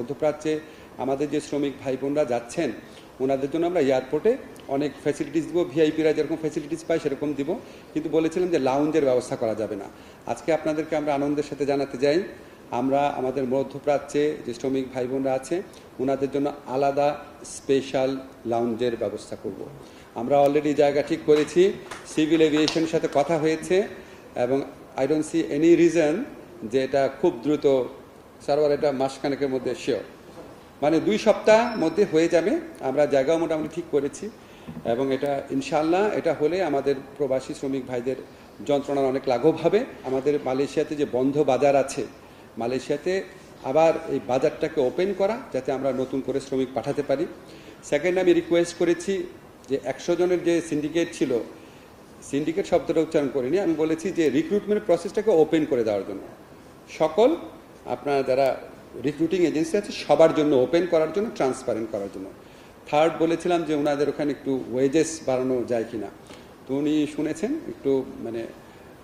মধ্যপ্রাচ্যে আমাদের যে শ্রমিক ভাই বোনরা যাচ্ছেন ওনাদের জন্য আমরা এয়ারপোর্টে অনেক ফ্যাসিলিটিস দিব, ভিআইপিরা যেরকম ফ্যাসিলিটিস পায় সেরকম দিব, কিন্তু বলেছিলাম যে লাউঞ্জের ব্যবস্থা করা যাবে না। আজকে আপনাদেরকে আমরা আনন্দের সাথে জানাতে যাই আমরা আমাদের মধ্যপ্রাচ্যে যে শ্রমিক ভাই বোনরা আছে ওনাদের জন্য আলাদা স্পেশাল লাউঞ্জের ব্যবস্থা করব। আমরা অলরেডি জায়গা ঠিক করেছি, সিভিল এভিয়েশনের সাথে কথা হয়েছে এবং I don't see any reason যে এটা খুব দ্রুত সার্ভার এটা মাসখানেকের মধ্যে শিওর, মানে 2 সপ্তাহ মধ্যে হয়ে যাবে। আমরা জায়গাও মোটামুটি ঠিক করেছি এবং এটা ইনশাআল্লাহ এটা হলে আমাদের প্রবাসী শ্রমিক ভাইদের যন্ত্রণার অনেক লাঘব হবে। আমাদের মালয়েশিয়াতে যে বন্ধ বাজার আছে, মালয়েশিয়াতে আবার এই বাজারটাকে ওপেন করা যাতে আমরা নতুন করে শ্রমিক পাঠাতে পারি। সেকেন্ড, আমি রিকোয়েস্ট করেছি যে 100 জনের যে সিন্ডিকেট ছিল, সিন্ডিকেট শব্দটা উচ্চারণ করিনি, আমি বলেছি যে রিক্রুটমেন্ট প্রসেসটাকে ওপেন করে দেওয়ার জন্য সকল আপনার যারা রিক্রুটিং এজেন্সি আছে সবার জন্য ওপেন করার জন্য, ট্রান্সপারেন্ট করার জন্য। থার্ড, বলেছিলাম যে ওনাদের ওখানে একটু ওয়েজেস বাড়ানো যায় কিনা, তো উনি শুনেছেন, একটু মানে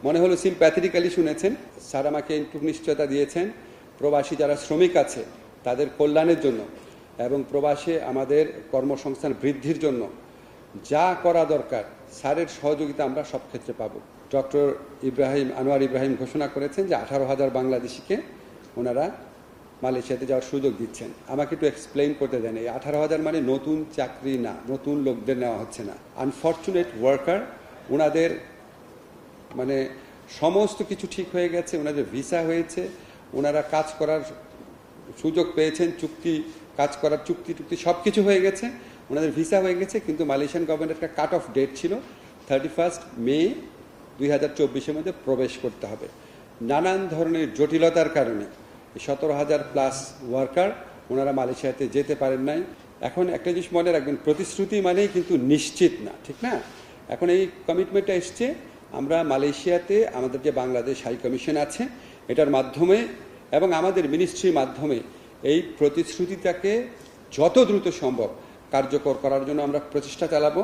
মনে হলো সিম্প্যাথেটিক্যালি শুনেছেন। স্যার আমাকে একটু নিশ্চয়তা দিয়েছেন প্রবাসী যারা শ্রমিক আছে তাদের কল্যাণের জন্য এবং প্রবাসে আমাদের কর্মসংস্থান বৃদ্ধির জন্য যা করা দরকার স্যারের সহযোগিতা আমরা সব ক্ষেত্রে পাবো। ডক্টর আনোয়ার ইব্রাহিম ঘোষণা করেছেন যে 18,000 বাংলাদেশিকে ওনারা মালয়েশিয়াতে যাওয়ার সুযোগ দিচ্ছেন। আমাকে একটু এক্সপ্লেইন করতে দেন, এই 18,000 মানে নতুন চাকরি না, নতুন লোকদের নেওয়া হচ্ছে না, আনফর্চুনেট ওয়ার্কার। ওনাদের মানে সমস্ত কিছু ঠিক হয়ে গেছে, ওনাদের ভিসা হয়েছে, ওনারা কাজ করার সুযোগ পেয়েছেন, কাজ করার চুক্তি সব কিছু হয়ে গেছে, ওনাদের ভিসা হয়ে গেছে, কিন্তু মালয়েশিয়ান গভর্নমেন্টের একটা কাট অফ ডেট ছিল 31 মে 2024-এর মধ্যে প্রবেশ করতে হবে। নানান ধরনের জটিলতার কারণে 17,000 প্লাস ওয়ার্কার ওনারা মালয়েশিয়াতে যেতে পারেন নাই। এখন একটা জিনিস মনে রাখবেন, প্রতিশ্রুতি মানেই কিন্তু নিশ্চিত না, ঠিক না? এখন এই কমিটমেন্টটা এসছে, আমরা মালয়েশিয়াতে আমাদের যে বাংলাদেশ হাই কমিশন আছে এটার মাধ্যমে এবং আমাদের মিনিস্ট্রির মাধ্যমে এই প্রতিশ্রুতিটাকে যত দ্রুত সম্ভব কার্যকর করার জন্য আমরা প্রচেষ্টা চালাবো।